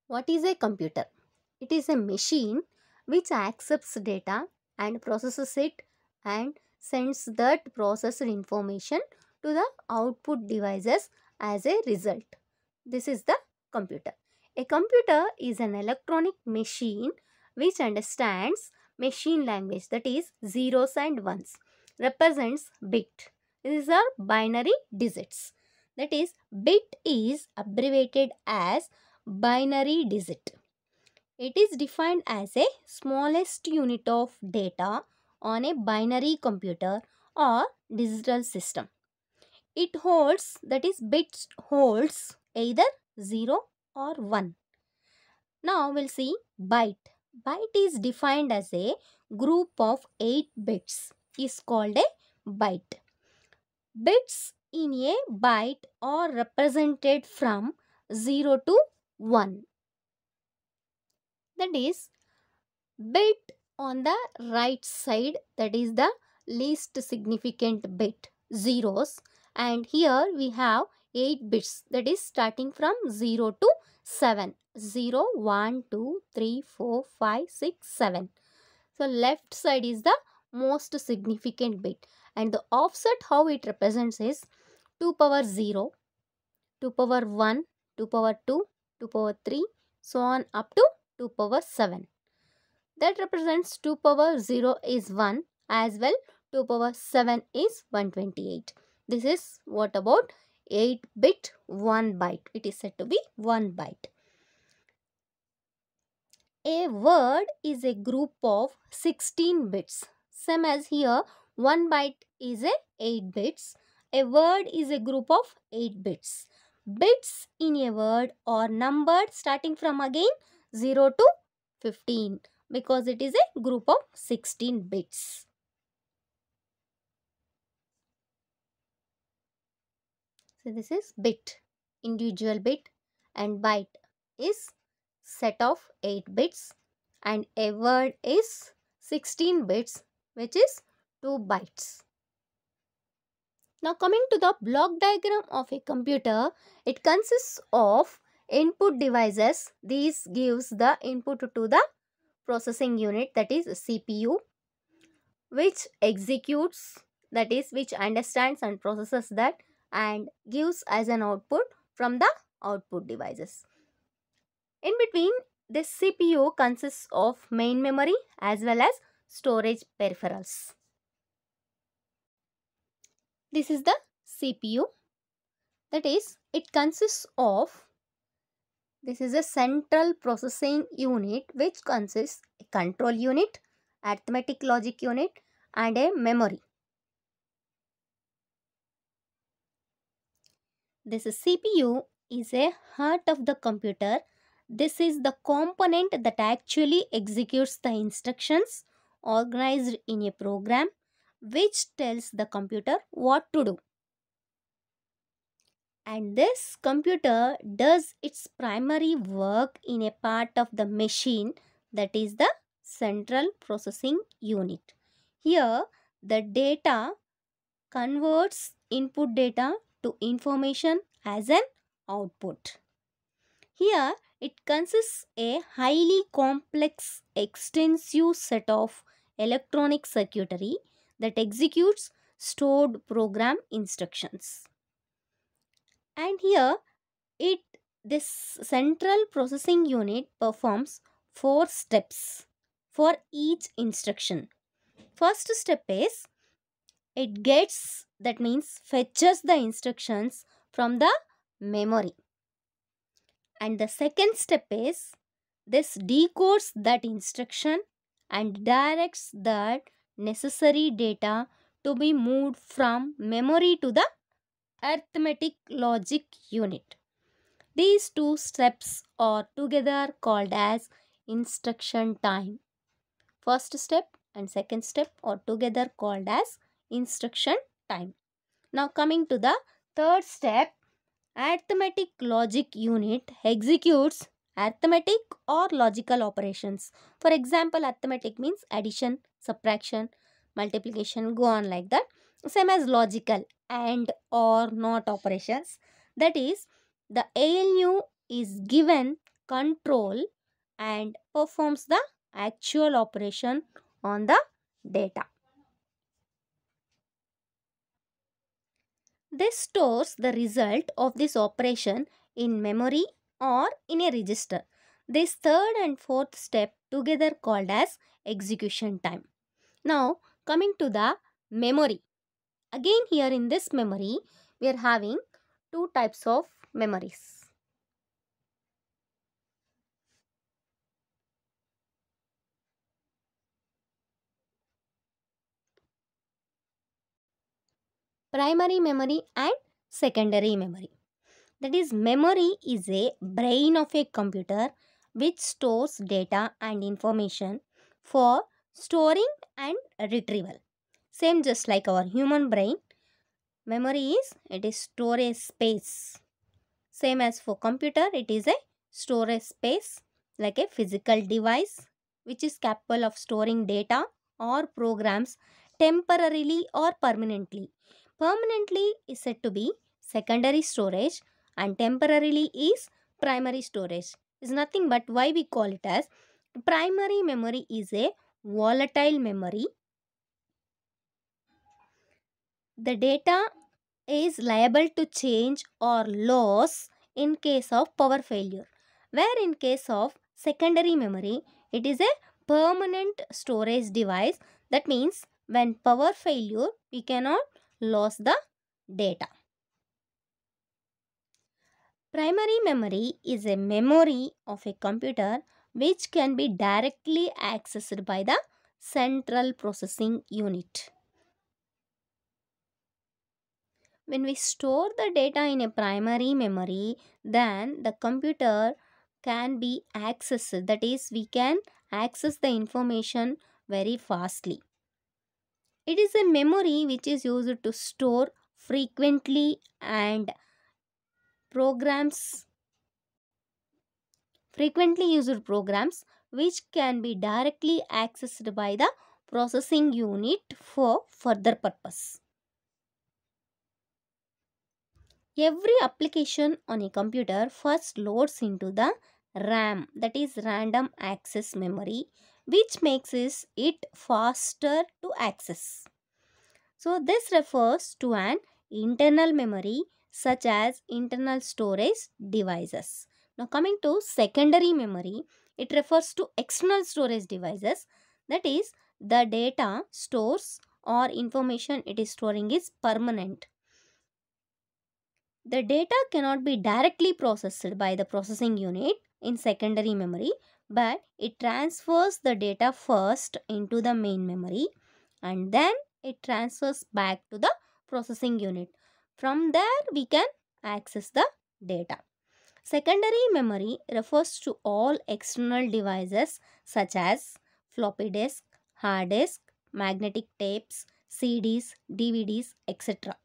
What is a computer? It is a machine which accepts data and processes it and sends that processed information to the output devices as a result. This is the computer. A computer is an electronic machine which understands machine language, that is zeros and ones, represents bit. These are binary digits. That is, bit is abbreviated as binary digit. It is defined as a smallest unit of data on a binary computer or digital system. It holds, that is, bits holds either 0 or 1. Now we'll see byte. Byte is defined as a group of 8 bits is called a byte. Bits in a byte are represented from 0 to 1. That is, bit on the right side, that is the least significant bit, zeros, and here we have 8 bits, that is starting from 0 to 7, 0, 1, 2, 3, 4, 5, 6, 7. So left side is the most significant bit, and the offset how it represents is 2 power 0, 2 power 1, 2 power 2, 2 power 3, so on up to 2 power 7. That represents 2 power 0 is 1, as well 2 power 7 is 128. This is what about 8 bit 1 byte. It is said to be 1 byte. A word is a group of 16 bits. Same as here, 1 byte is a 8 bits. A word is a group of 8 bits. Bits in a word are numbered starting from again 0 to 15 because it is a group of 16 bits. So this is bit, individual bit, and byte is set of 8 bits, and a word is 16 bits, which is 2 bytes. Now coming to the block diagram of a computer, it consists of input devices. These gives the input to the processing unit, that is CPU, which executes, that is which understands and processes that, and gives as an output from the output devices. In between, this CPU consists of main memory as well as storage peripherals. This is the CPU, that is it consists of, this is a central processing unit which consists a control unit, arithmetic logic unit, and a memory. This CPU is a heart of the computer. This is the component that actually executes the instructions organized in a program which tells the computer what to do. And this computer does its primary work in a part of the machine, that is the central processing unit. Here the data converts input data to information as an output. Here it consists a highly complex extensive set of electronic circuitry that executes stored program instructions. And here it this central processing unit performs 4 steps for each instruction. First step is it gets, that means fetches the instructions from the memory. And the second step is this decodes that instruction and directs that necessary data to be moved from memory to the arithmetic logic unit. These two steps are together called as instruction time. First step and second step are together called as instruction time. Now coming to the third step, arithmetic logic unit executes arithmetic or logical operations. For example, arithmetic means addition, subtraction, multiplication, go on like that. Same as logical, and or not operations. That is, the ALU is given control and performs the actual operation on the data. This stores the result of this operation in memory or in a register. This third and fourth step together called as execution time. Now coming to the memory. Again here in this memory we are having two types of memories. Primary memory and secondary memory. That is, memory is a brain of a computer which stores data and information for storing and retrieval. Same just like our human brain, memory is it is storage space. Same as for computer, it is a storage space like a physical device which is capable of storing data or programs temporarily or permanently. Permanently is said to be secondary storage and temporarily is primary storage. Is nothing but why we call it as primary memory is a volatile memory. The data is liable to change or loss in case of power failure, where in case of secondary memory it is a permanent storage device. That means when power failure we cannot lose the data. Primary memory is a memory of a computer which can be directly accessed by the central processing unit. When we store the data in a primary memory, then the computer can be accessed. That is, we can access the information very fastly. It is a memory which is used to store programs frequently used programs which can be directly accessed by the processing unit for further purpose. Every application on a computer first loads into the RAM, that is random access memory, which makes it faster to access. So this refers to an internal memory such as internal storage devices. Now coming to secondary memory, it refers to external storage devices, that is the data stores or information it is storing is permanent. The data cannot be directly processed by the processing unit in secondary memory, but it transfers the data first into the main memory and then it transfers back to the processing unit. From there we can access the data. Secondary memory refers to all external devices such as floppy disk, hard disk, magnetic tapes, CDs, DVDs, etc.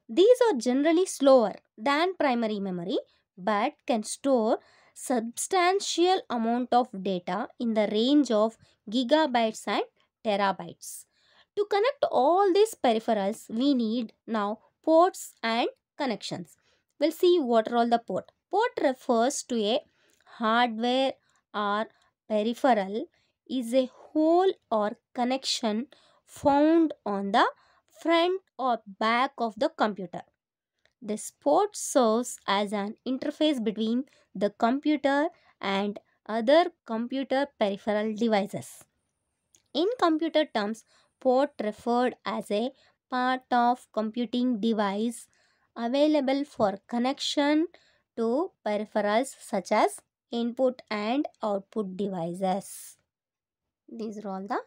These are generally slower than primary memory but can store substantial amount of data in the range of gigabytes and terabytes. To connect all these peripherals, we need now ports and connections. We'll see what are all the port. Port refers to a hardware or peripheral is a hole or connection found on the front or back of the computer. This port serves as an interface between the computer and other computer peripheral devices. In computer terms, port referred as a part of computing device available for connection to peripherals such as input and output devices. These are all the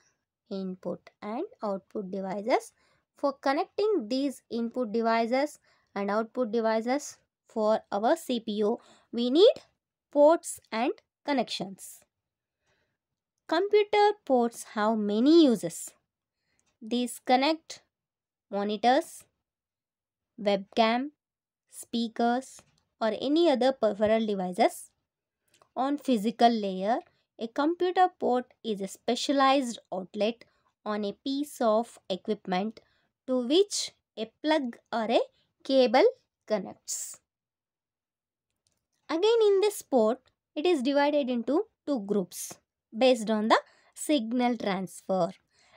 input and output devices. For connecting these input devices and output devices for our CPU, we need ports and connections. Computer ports have many uses. These connect monitors, webcam, speakers, or any other peripheral devices. On physical layer, a computer port is a specialized outlet on a piece of equipment to which a plug or a cable connects. Again, in this port, it is divided into two groups based on the signal transfer.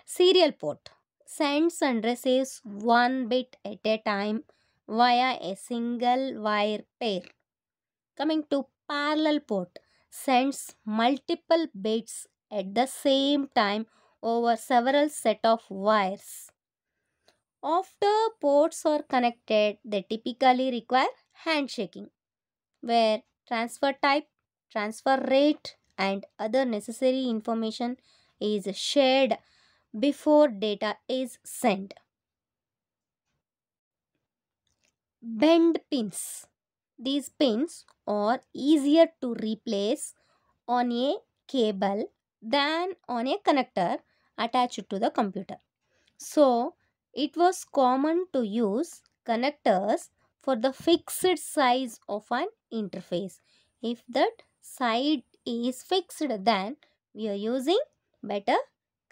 Serial port sends and receives one bit at a time via a single wire pair. Coming to parallel port, sends multiple bits at the same time over several set of wires. After ports are connected, they typically require handshaking, where transfer type, transfer rate, and other necessary information is shared before data is sent. Bend pins. These pins are easier to replace on a cable than on a connector attached to the computer. So, it was common to use connectors for the fixed size of an interface. If that side is fixed, then we are using better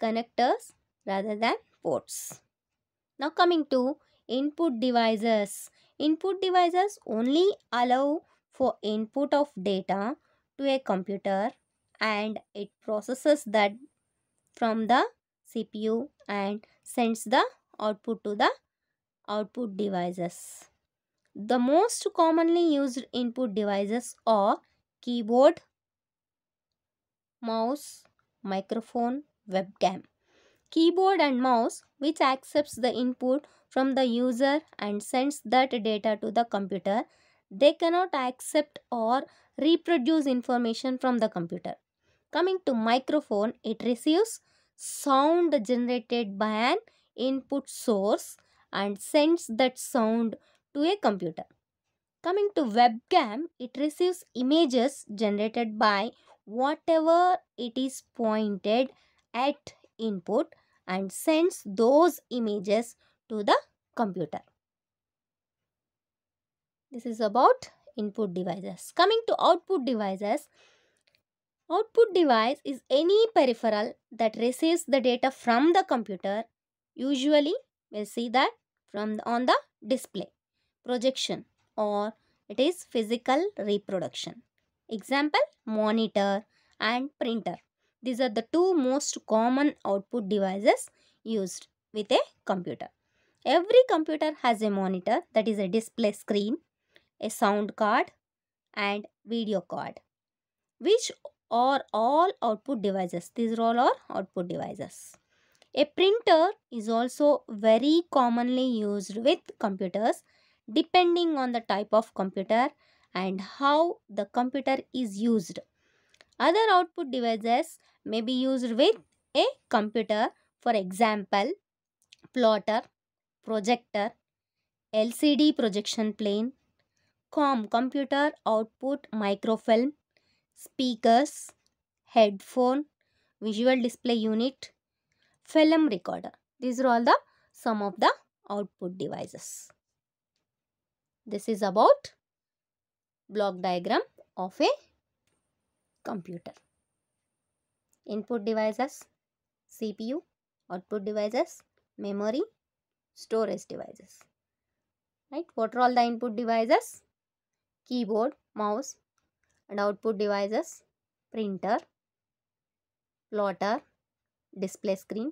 connectors rather than ports. Now, coming to input devices. Input devices only allow for input of data to a computer, and it processes that from the CPU and sends the output to the output devices. The most commonly used input devices are keyboard, mouse, microphone, webcam. Keyboard and mouse, which accepts the input from the user and sends that data to the computer, they cannot accept or reproduce information from the computer. Coming to microphone, it receives sound generated by an input source and sends that sound to a computer. Coming to webcam, it receives images generated by whatever it is pointed at input and sends those images to the computer. This is about input devices. Coming to output devices, output device is any peripheral that receives the data from the computer. Usually, we'll see that on the display, projection, or it is physical reproduction. Example, monitor and printer. These are the two most common output devices used with a computer. Every computer has a monitor, that is a display screen, a sound card, and video card, which are all output devices. These are all output devices. A printer is also very commonly used with computers depending on the type of computer and how the computer is used. Other output devices may be used with a computer, for example, plotter, projector, LCD projection plane, computer output microfilm, speakers, headphone, visual display unit, film recorder. These are all the some of the output devices. This is about block diagram of a computer. Input devices, CPU, output devices, memory, storage devices. Right? What are all the input devices? Keyboard, mouse, and output devices, printer, plotter, display screen,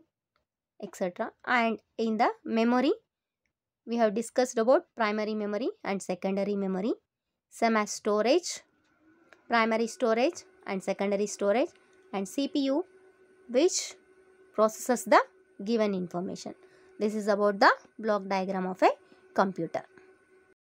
etc. And in the memory, we have discussed about primary memory and secondary memory, same as storage, primary storage and secondary storage, and CPU, which processes the given information. This is about the block diagram of a computer.